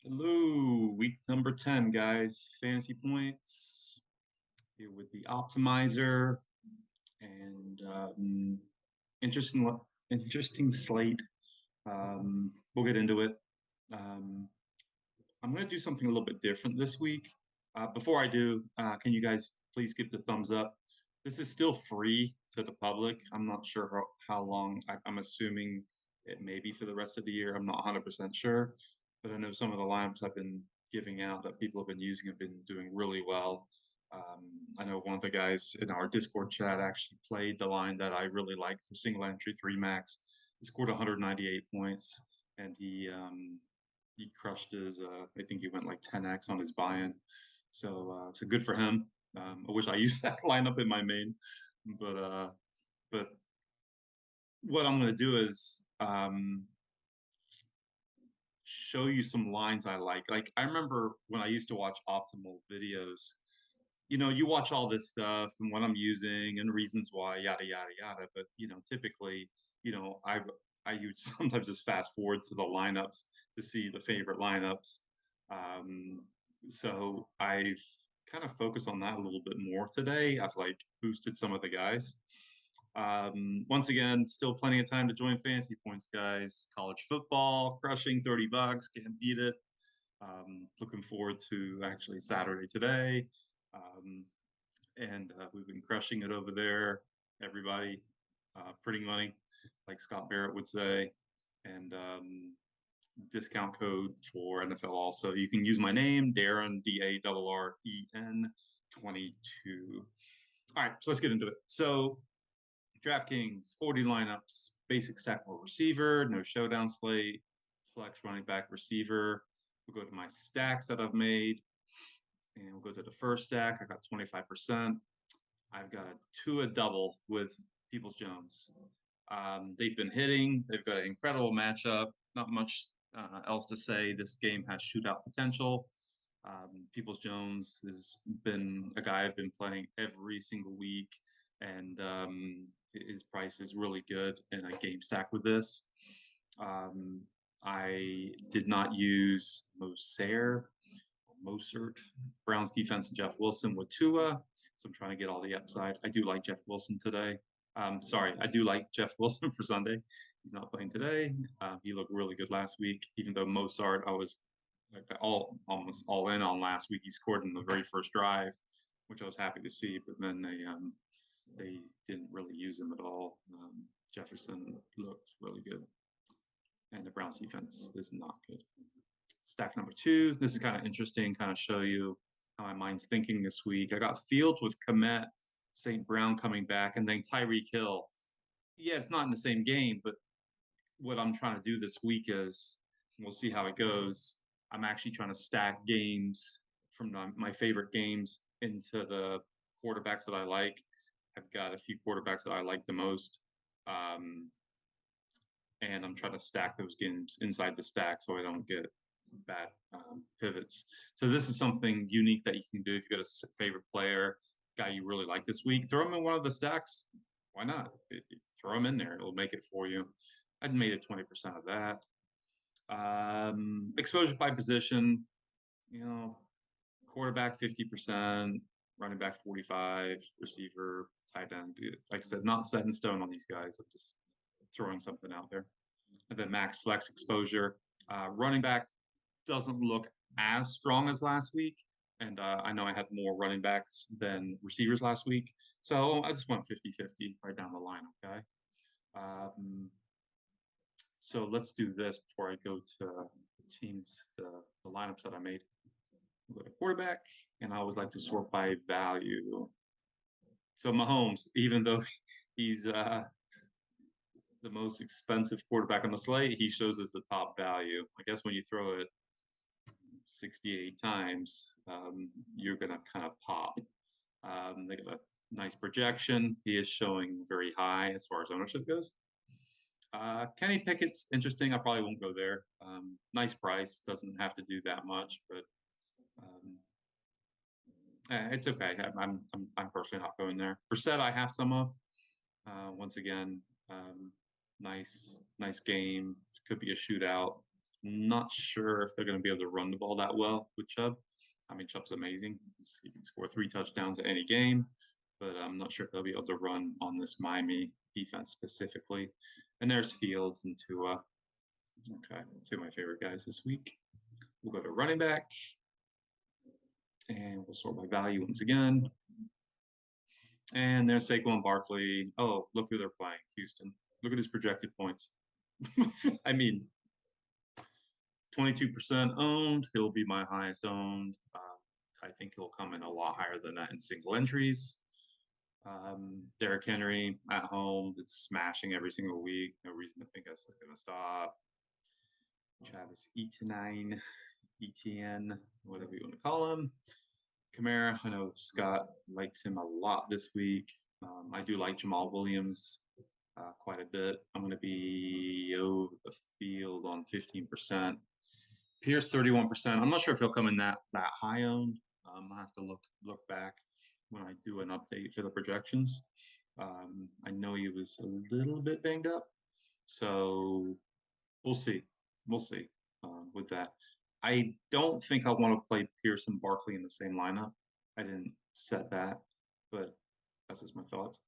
Hello, week number 10, guys. Fantasy points here with the optimizer and interesting, interesting slate. We'll get into it. Um, I'm going to do something a little bit different this week. Before I do, can you guys please give the thumbs up? This is still free to the public. I'm not sure how long. I'm assuming it may be for the rest of the year. I'm not 100% sure, but I know some of the lineups I've been giving out that people have been using have been doing really well. I know one of the guys in our Discord chat actually played the line that I really like for single entry three max. He scored 198 points, and he crushed his. I think he went like 10x on his buy-in. So good for him. I wish I used that lineup in my main, but what I'm going to do is show you some lines I like. Like I remember when I used to watch optimal videos. You watch all this stuff and what I'm using and reasons why, yada yada yada. But typically, I would sometimes just fast forward to the lineups to see the favorite lineups. Um, so I've kind of focused on that a little bit more today. I've like boosted some of the guys. Once again, still plenty of time to join Fantasy Points, guys. College football, crushing $30, can't beat it. Looking forward to actually Saturday today. Um, and we've been crushing it over there. Everybody, printing money, like Scott Barrett would say, and discount code for NFL also. You can use my name, Darren, DARREN 22. All right, so let's get into it. So DraftKings, 40 lineups, basic stack for receiver, no showdown slate, flex running back receiver. We'll go to my stacks that I've made, and we'll go to the first stack. I got 25%. I've got a Tua double with Peoples Jones. They've been hitting. They've got an incredible matchup. Not much else to say. This game has shootout potential. Peoples Jones has been a guy I've been playing every single week, and his price is really good in a game stack with this. Um, I did not use Mosert, Browns defense, and Jeff Wilson with Tua. So I'm trying to get all the upside. I do like Jeff Wilson today. Sorry, I do like Jeff Wilson for Sunday. He's not playing today. He looked really good last week, even though Mozart, I was like almost all in on last week. He scored in the very first drive, which I was happy to see. But then they didn't really use him at all. Jefferson looked really good, and the Browns defense is not good. Stack number two. This is kind of interesting, kind of show you how my mind's thinking this week. I got Fields with Komet, St. Brown coming back, and then Tyreek Hill. Yeah, it's not in the same game, but what I'm trying to do this week is we'll see how it goes. I'm actually trying to stack games from my favorite games into the quarterbacks that I like. I've got a few quarterbacks that I like the most. Um, and I'm trying to stack those games inside the stack so I don't get bad pivots. So this is something unique that you can do if you got a favorite player, guy you really like this week. Throw him in one of the stacks. Why not? Throw him in there. It'll make it for you. I'd made it 20% of that. Exposure by position, quarterback 50%, running back 45, receiver, tight end. Like I said, not set in stone on these guys. I'm just throwing something out there. And then max flex exposure. Running back doesn't look as strong as last week. And I know I had more running backs than receivers last week. So I just went 50-50 right down the line, okay? Um, so let's do this before I go to the teams, the lineups that I made. We'll go to quarterback, and I always like to sort by value. So Mahomes, even though he's the most expensive quarterback on the slate, he shows us the top value. I guess when you throw it 68 times, you're going to kind of pop. They got a nice projection. He is showing very high as far as ownership goes. Kenny Pickett's interesting. I probably won't go there. Nice price. Doesn't have to do that much, but um, it's okay. I'm personally not going there. Brissett, I have some of. Once again, nice game. Could be a shootout. Not sure if they're going to be able to run the ball that well with Chubb. I mean, Chubb's amazing. He can score 3 touchdowns at any game, but I'm not sure if they'll be able to run on this Miami defense specifically. And there's Fields and Tua. Okay, two of my favorite guys this week. We'll go to running back, and we'll sort by value once again. And there's Saquon Barkley. Oh, look who they're playing, Houston. Look at his projected points. I mean, 22% owned. He'll be my highest owned. I think he'll come in a lot higher than that in single entries. Derrick Henry at home, it's smashing every single week. No reason to think that's going to stop. Travis Etienne, whatever you want to call him. Kamara, I know Scott likes him a lot this week. I do like Jamal Williams quite a bit. I'm going to be over the field on 15%. Pierce 31%. I'm not sure if he'll come in that high owned. I'll have to look back when I do an update for the projections. I know he was a little bit banged up, so we'll see. We'll see with that. I don't think I want to play Pierce and Barkley in the same lineup. I didn't set that, but that's just my thoughts.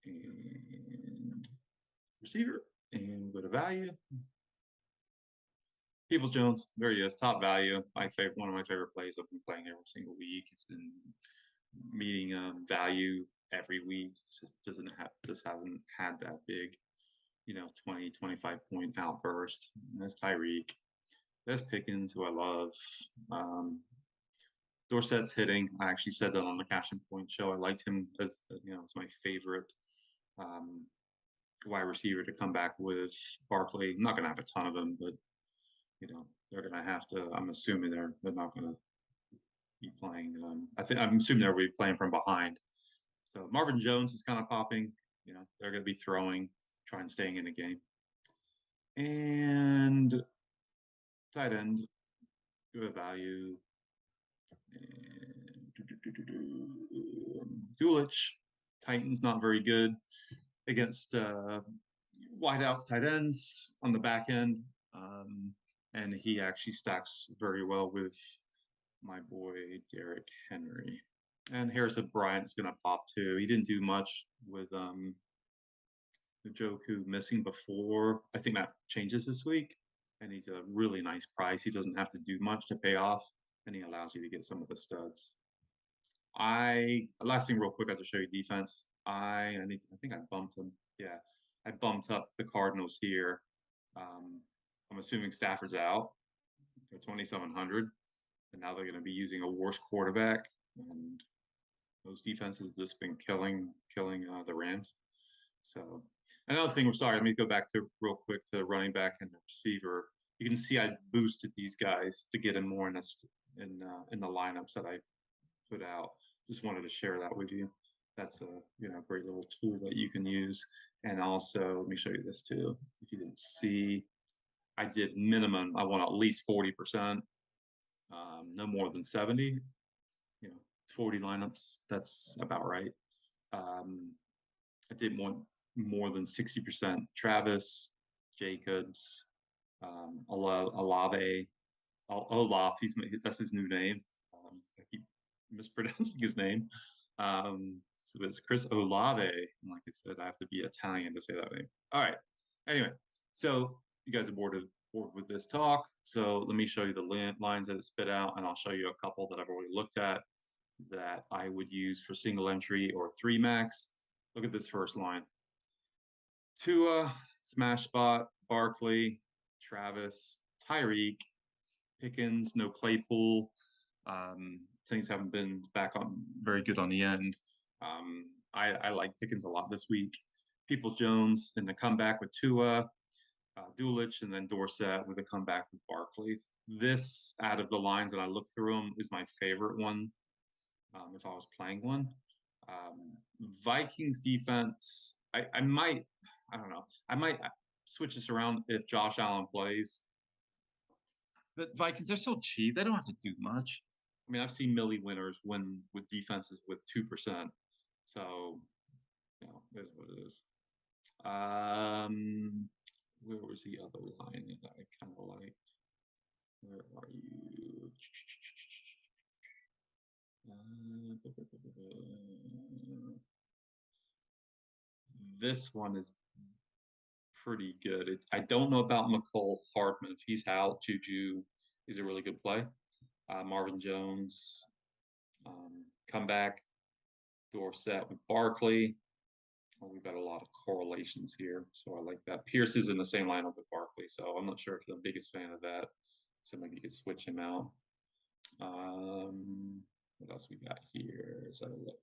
And receiver, and go to value. Peoples-Jones, there he is, top value. One of my favorite plays. I've been playing every single week. It's been meeting value every week. Just hasn't had that big, 20, 25 point outburst. And that's Tyreek. That's Pickens, who I love. Dorsett's hitting. I actually said that on the Cash and Point show. I liked him as my favorite wide receiver to come back with Barkley. I'm not going to have a ton of them, but they're going to have to. I'm assuming they're not going to be playing. I'm assuming they'll be playing from behind. So Marvin Jones is kind of popping. They're going to be throwing, trying staying in the game. And tight end, good value. And Dulich, Titans not very good against wideouts, tight ends on the back end. And he actually stacks very well with my boy Derrick Henry. And Harrison Bryant's going to pop too. He didn't do much with Njoku missing before. I think that changes this week. And he's a really nice price. He doesn't have to do much to pay off, and he allows you to get some of the studs. Last thing real quick, I have to show you defense. I think I bumped him. Yeah, I bumped up the Cardinals here. I'm assuming Stafford's out for 2,700, and now they're going to be using a worse quarterback, and those defenses just been killing the Rams. So another thing, sorry, let me go back to real quick to running back and the receiver. You can see I boosted these guys to get in more in the lineups that I put out. Just wanted to share that with you. That's a great little tool that you can use. And also, let me show you this too. If you didn't see, I did minimum. I want at least 40%, no more than 70. 40 lineups. That's about right. I didn't want more than 60% Travis, Jacobs, Olave, Olaf. That's his new name. I keep mispronouncing his name. So it's Chris Olave. And like I said, I have to be Italian to say that name. All right. Anyway, so you guys are bored with this talk. So let me show you the lines that it spit out, and I'll show you a couple that I've already looked at that I would use for single entry or 3 max. Look at this first line. Tua, smash spot, Barkley, Travis, Tyreek, Pickens, no Claypool. Things haven't been back on very good on the end. I like Pickens a lot this week. Peoples-Jones in the comeback with Tua, Dulich, and then Dorsett with a comeback with Barkley. This, out of the lines that I look through them, is my favorite one if I was playing one. Vikings defense, I might switch this around if Josh Allen plays. But Vikings, they're so cheap. They don't have to do much. I mean, I've seen Millie winners win with defenses with 2%. So, it is what it is. Where was the other line that I kind of liked? Where are you? This one is pretty good. I don't know about McCole Hardman. If he's out, Juju is a really good play. Marvin Jones, comeback, Dorsett with Barkley. Well, we've got a lot of correlations here, so I like that. Pierce is in the same lineup with Barkley, so I'm not sure if I'm the biggest fan of that. So maybe you could switch him out. What else we got here? Is that a look?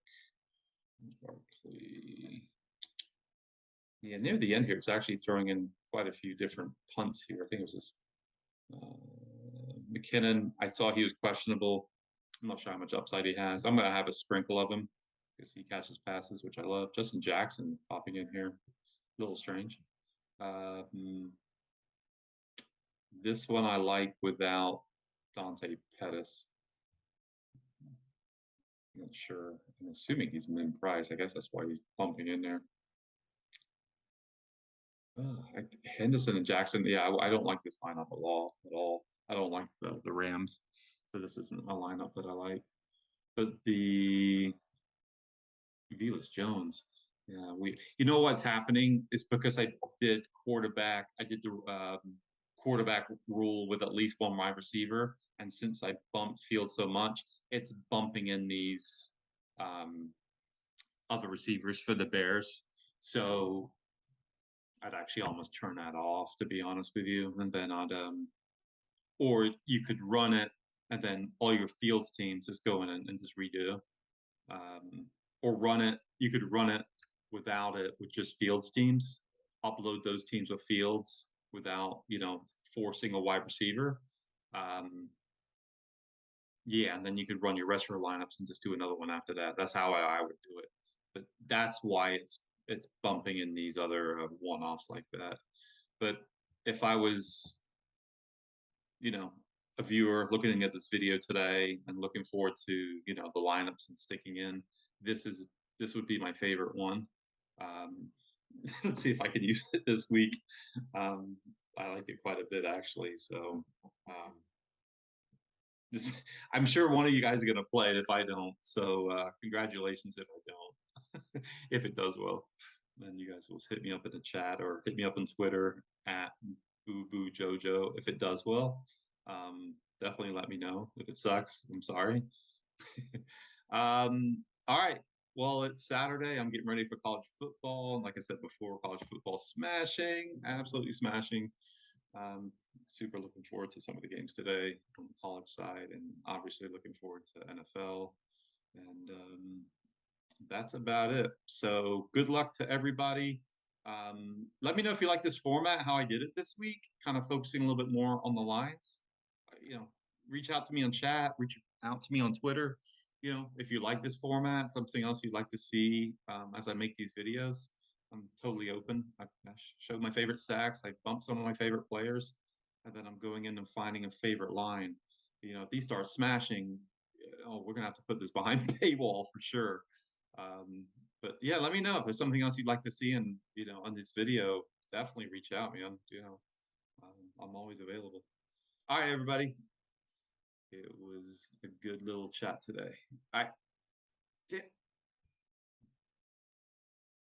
Barkley. Yeah, near the end here, it's actually throwing in quite a few different punts here. I think it was this McKinnon. I saw he was questionable. I'm not sure how much upside he has. I'm going to have a sprinkle of him because he catches passes, which I love. Justin Jackson popping in here, a little strange. This one I like without Dante Pettis. I'm not sure. I'm assuming he's min price. I guess that's why he's pumping in there. Henderson and Jackson. Yeah, I don't like this lineup at all. I don't like the Rams, so this isn't a lineup that I like. But the Velus Jones, yeah, you know what's happening is because I did quarterback. I did the quarterback rule with at least one wide receiver, and since I bumped Field so much, it's bumping in these other receivers for the Bears. So I'd actually almost turn that off, to be honest with you, and then I'd or you could run it, and then all your Fields teams just go in and just redo, or run it. You could run it without it with just Fields teams, upload those teams with Fields without forcing a wide receiver. Yeah, and then you could run your rest of your lineups and just do another one after that. That's how I would do it. But that's why it's bumping in these other one-offs like that. But if I was, a viewer looking at this video today and looking forward to, the lineups and sticking in, this would be my favorite one. Let's see if I can use it this week. I like it quite a bit actually. So this, I'm sure one of you guys are going to play it if I don't. So congratulations if I don't. If it does well, then you guys will hit me up in the chat or hit me up on Twitter at BooBooJojo if it does well. Definitely let me know. If it sucks, I'm sorry. All right. Well, it's Saturday. I'm getting ready for college football. Like I said before, college football smashing, absolutely smashing. Super looking forward to some of the games today on the college side, and obviously looking forward to NFL. And that's about it. So good luck to everybody. Let me know if you like this format, how I did it this week, kind of focusing a little bit more on the lines. Reach out to me on chat, reach out to me on Twitter. If you like this format, something else you'd like to see as I make these videos, I'm totally open. I showed my favorite stacks. I bumped some of my favorite players, and then I'm going in and finding a favorite line. If these start smashing, we're gonna have to put this behind the paywall for sure. But yeah, let me know if there's something else you'd like to see, and on this video, definitely reach out, man. I'm always available. All right, everybody. It was a good little chat today. All right.